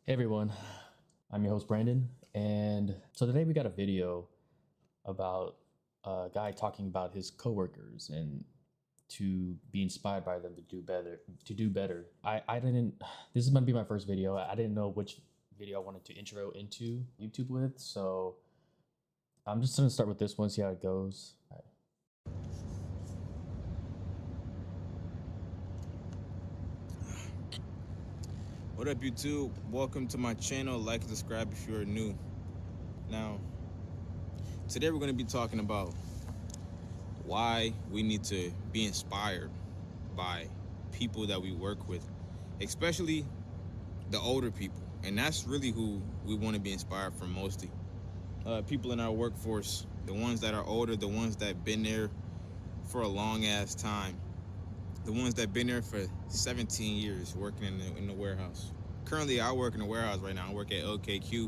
Hey everyone, I'm your host Brandon, and so today we got a video about a guy talking about his coworkers and to be inspired by them to do better. I didn't. This is gonna be my first video. I didn't know which video I wanted to intro into YouTube with, so I'm just gonna start with this one, see how it goes. What up, YouTube? Welcome to my channel. Like and subscribe if you're new. Now, today we're going to be talking about why we need to be inspired by people that we work with, especially the older people. And that's really who we want to be inspired from mostly. People in our workforce, the ones that are older, the ones that been there for a long ass time, the ones that been there for 17 years working in the warehouse. Currently, I work in a warehouse right now. I work at LKQ.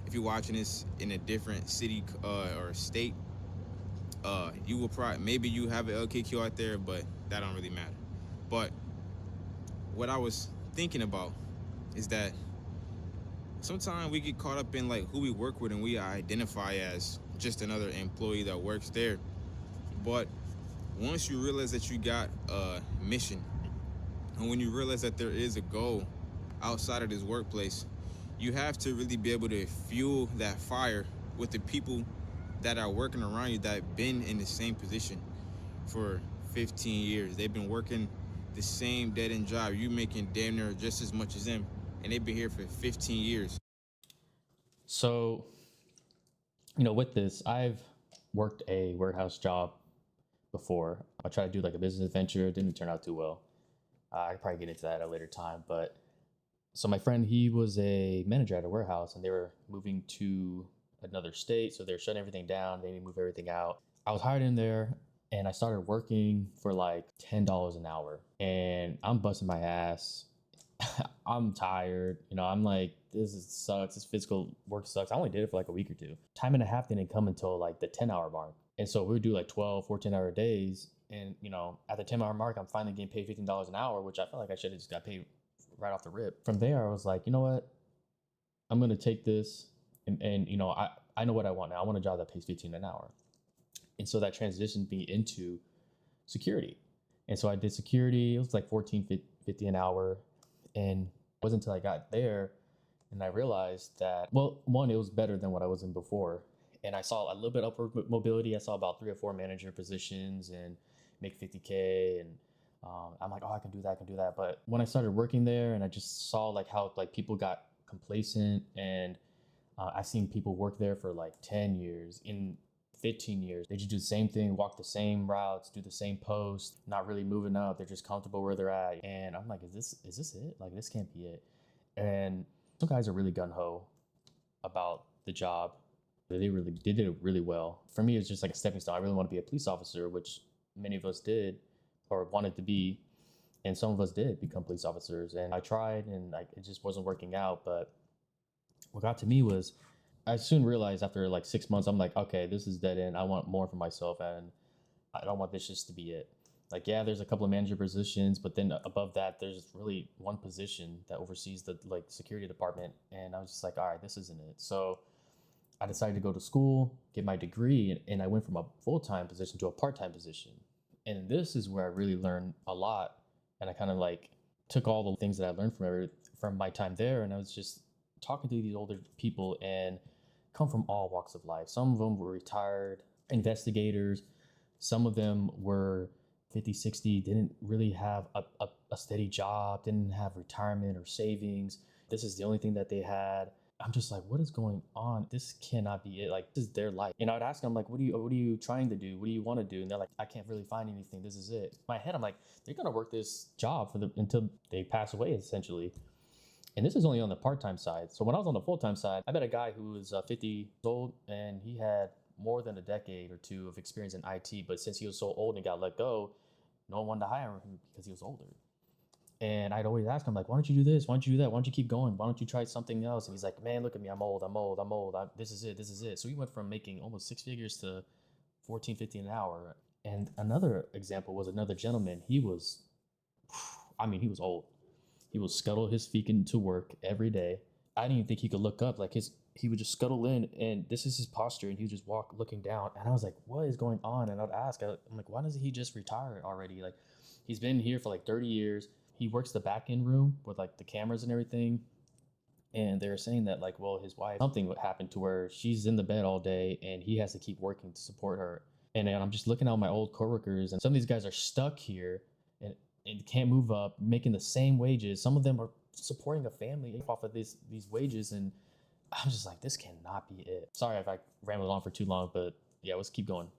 If you're watching this in a different city or state, you will probably, maybe you have an LKQ out there, but that don't really matter. But what I was thinking about is that sometimes we get caught up in like who we work with and we identify as just another employee that works there. But once you realize that you got a mission, and when you realize that there is a goal outside of this workplace, you have to really be able to fuel that fire with the people that are working around you that have been in the same position for 15 years. They've been working the same dead end job. You making damn near just as much as them, and they've been here for 15 years. So with this, I've worked a warehouse job before. I tried to do like a business adventure, it didn't turn out too well. I could probably get into that at a later time, but so my friend, he was a manager at a warehouse and they were moving to another state. So they're shutting everything down. They need to move everything out. I was hired in there and I started working for like $10 an hour and I'm busting my ass. I'm tired. I'm like, sucks. This physical work sucks. I only did it for like a week or two. Time and a half didn't come until like the 10-hour mark. And so we would do like 12, 14-hour days. And, at the 10-hour mark, I'm finally getting paid $15 an hour, which I felt like I should have just got paid right off the rip. From there, I was like, you know what? I'm going to take this and I know what I want now. I want a job that pays 15 an hour. And so that transitioned me into security. And so I did security. It was like 14.50 an hour. And it wasn't until I got there and I realized that, well, one, it was better than what I was in before. And I saw a little bit upward mobility. I saw about 3 or 4 manager positions and make 50K. And I'm like, oh, I can do that, I can do that. But when I started working there and I just saw like how like people got complacent and I've seen people work there for like 10 years, in 15 years. They just do the same thing, walk the same routes, do the same post, not really moving up. They're just comfortable where they're at. And I'm like, is this it? Like, this can't be it. And some guys are really gun ho about the job. They did it really well. For me, it's just like a stepping stone. I really want to be a police officer, which many of us did or wanted to be. And some of us did become police officers. And I tried and like it just wasn't working out. But what got to me was I soon realized after like 6 months, I'm like, okay, this is dead end. I want more for myself, and I don't want this just to be it. Like, yeah, there's a couple of manager positions, but then above that, there's really one position that oversees the like security department, and I was just like, all right, this isn't it. So I decided to go to school, get my degree, and I went from a full time position to a part time position. And this is where I really learned a lot, and I kind of like took all the things that I learned from my time there, and I was just talking to these older people and come from all walks of life. Some of them were retired investigators. Some of them were 50, 60, didn't really have a steady job, didn't have retirement or savings. This is the only thing that they had. I'm just like, what is going on? This cannot be it. Like, this is their life. And I would ask them, like, what are you trying to do? What do you want to do? And they're like, I can't really find anything. This is it. In my head, I'm like, they're gonna work this job until they pass away, essentially. And this is only on the part-time side. So when I was on the full-time side, I met a guy who was 50 years old and he had more than a decade or two of experience in IT. But since he was so old and got let go, no one wanted to hire him because he was older. And I'd always ask him, like, why don't you do this? Why don't you do that? Why don't you keep going? Why don't you try something else? And he's like, man, look at me. I'm old. I'm old. I'm old. This is it. This is it. So he went from making almost six figures to 14, 15 an hour. And another example was another gentleman. He was old. He would scuttle his feet into work every day, I didn't even think he could look up. Like he would just scuttle in, and this is his posture, and he would just walk looking down. And I was like, "What is going on?" And I'd ask, I'm like, "Why doesn't he just retire already?" Like, he's been here for like 30 years. He works the back end room with like the cameras and everything. And they were saying that like, well, his wife, something would happen to where she's in the bed all day, and he has to keep working to support her. And then I'm just looking at my old coworkers, and some of these guys are stuck here and can't move up, making the same wages. Some of them are supporting a family off of these wages, and I'm just like, this cannot be it. Sorry if I rambled on for too long, but yeah, let's keep going.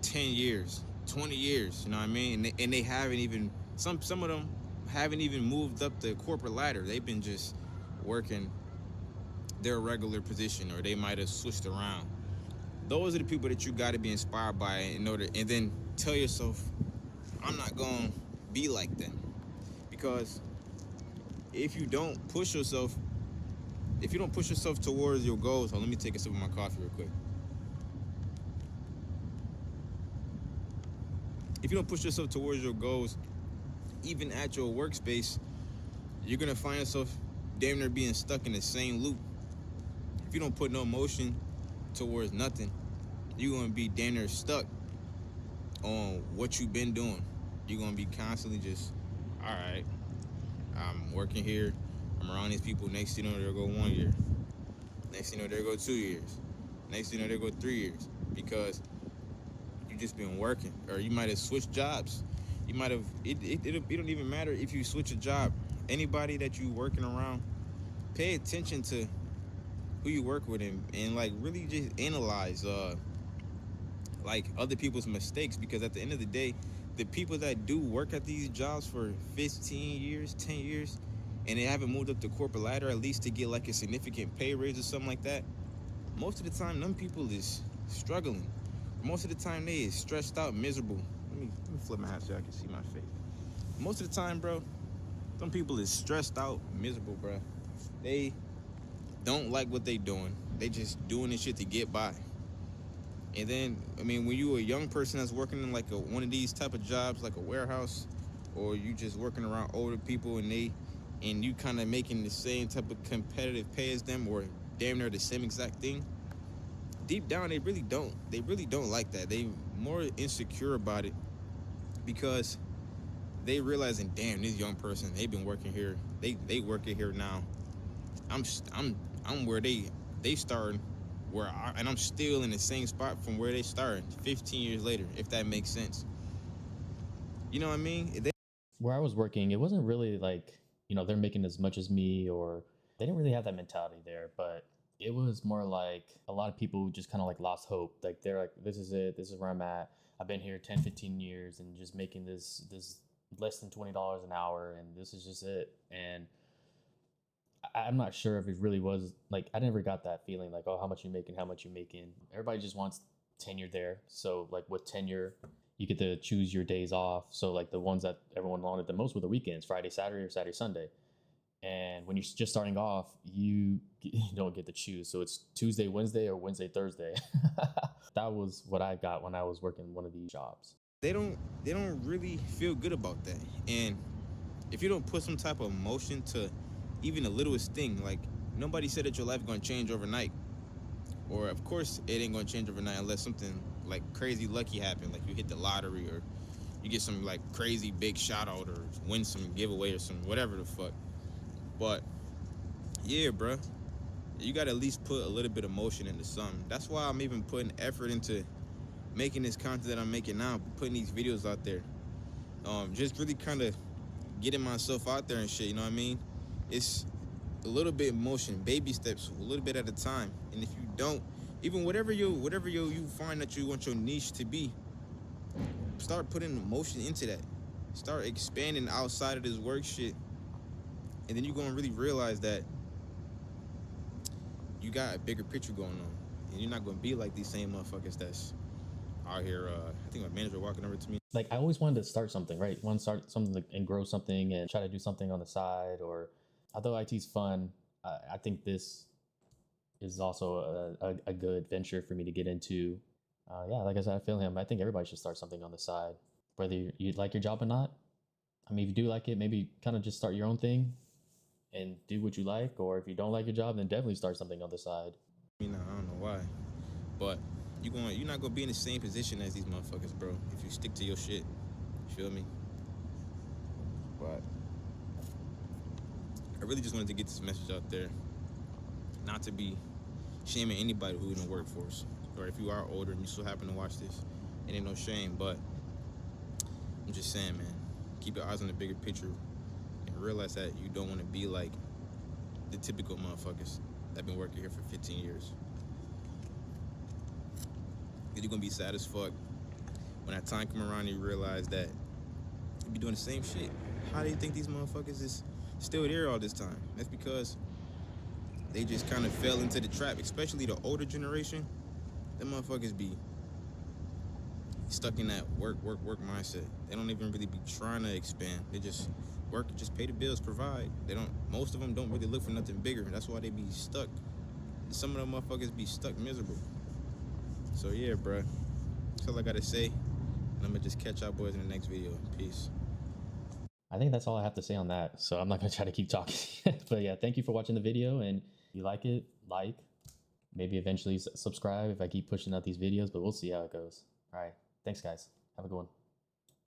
10 years, 20 years, you know what I mean? And they haven't even, some of them haven't even moved up the corporate ladder. They've been just working their regular position, or they might have switched around. Those are the people that you got to be inspired by in order, and then tell yourself, I'm not going to be like them. Because if you don't push yourself towards your goals, let me take a sip of my coffee real quick. If you don't push yourself towards your goals, even at your workspace, you're gonna find yourself damn near being stuck in the same loop. If you don't put no motion towards nothing, you're gonna be damn near stuck on what you've been doing. You're gonna be constantly just, all right, I'm working here, I'm around these people. Next thing you know, they'll go 1 year. Next thing you know, they'll go 2 years. Next thing you know, they'll go 3 years, because you just been working, or you might have switched jobs. You might have, it don't even matter if you switch a job. Anybody that you working around, pay attention to who you work with, and like really just analyze like other people's mistakes, because at the end of the day, the people that do work at these jobs for 15 years, 10 years, and they haven't moved up the corporate ladder at least to get like a significant pay raise or something like that, most of the time them people is struggling. Most of the time they is stressed out, miserable. Let me flip my hat so I can see my face. Most of the time, bro, some people is stressed out, miserable, bro. They don't like what they doing. They just doing this shit to get by. And then, I mean, when you a young person that's working in like one of these type of jobs, like a warehouse, or you just working around older people, and you kind of making the same type of competitive pay as them, or damn near the same exact thing, deep down they really don't like that. They more insecure about it, because they realizing, damn, this young person, they've been working here, they working here now. I'm where they starting, and I'm still in the same spot from where they started 15 years later, if that makes sense. You know what I mean? Where I was working, it wasn't really like, they're making as much as me, or they didn't really have that mentality there, but it was more like a lot of people just kind of like lost hope. Like, they're like, this is it, this is where I'm at. I've been here 10, 15 years and just making this less than $20 an hour, and this is just it. And I'm not sure if it really was like, I never got that feeling like, oh, how much you making, how much you making. Everybody just wants tenure there. So like with tenure, you get to choose your days off. So like the ones that everyone wanted the most were the weekends, Friday, Saturday, or Saturday, Sunday. And when you're just starting off, you don't get to choose. So it's Tuesday, Wednesday, or Wednesday, Thursday. That was what I got when I was working one of these jobs. They don't really feel good about that. And if you don't put some type of motion to even the littlest thing, like, nobody said that your life gonna change overnight. Or of course it ain't gonna change overnight unless something like crazy lucky happen, like you hit the lottery, or you get some like crazy big shout out, or win some giveaway, or some whatever the fuck. But yeah, bruh, you gotta at least put a little bit of motion into something. That's why I'm even putting effort into making this content that I'm making now, putting these videos out there. Just really kind of getting myself out there and shit, you know what I mean? It's a little bit motion, baby steps, a little bit at a time. And if you don't, even whatever you find that you want your niche to be, start putting motion into that. Start expanding outside of this work shit. And then you're gonna really realize that you got a bigger picture going on. And you're not gonna be like these same motherfuckers that's out here. I think my manager walking over to me. Like, I always wanted to start something, right? Want to start something and grow something and try to do something on the side. Or although IT's fun, I think this is also a good venture for me to get into. Yeah, like I said, I feel him. I think everybody should start something on the side, whether you like your job or not. I mean, if you do like it, maybe kind of just start your own thing. and do what you like. Or if you don't like your job, then definitely start something on the side. I don't know why, but you're not gonna be in the same position as these motherfuckers, bro. If you stick to your shit, you feel me? But I really just wanted to get this message out there, not to be shaming anybody who's in the workforce, or if you are older and you still happen to watch this, it ain't no shame. But I'm just saying, man, keep your eyes on the bigger picture and realize that you don't want to be like the typical motherfuckers that been working here for 15 years. You're gonna be sad as fuck when that time come around and you realize that you be doing the same shit. How do you think these motherfuckers is still there all this time? That's because they just kind of fell into the trap, especially the older generation. Them motherfuckers be stuck in that work mindset. They don't even really be trying to expand. They just work, just pay the bills, provide. Most of them don't really look for nothing bigger. That's why they be stuck. Some of them motherfuckers be stuck miserable. So yeah, bruh. That's all I gotta say. And I'm gonna just catch y'all boys in the next video. Peace. I think that's all I have to say on that. So I'm not going to try to keep talking. But yeah, thank you for watching the video. And if you like it, maybe eventually subscribe if I keep pushing out these videos, but we'll see how it goes. All right. Thanks, guys. Have a good one.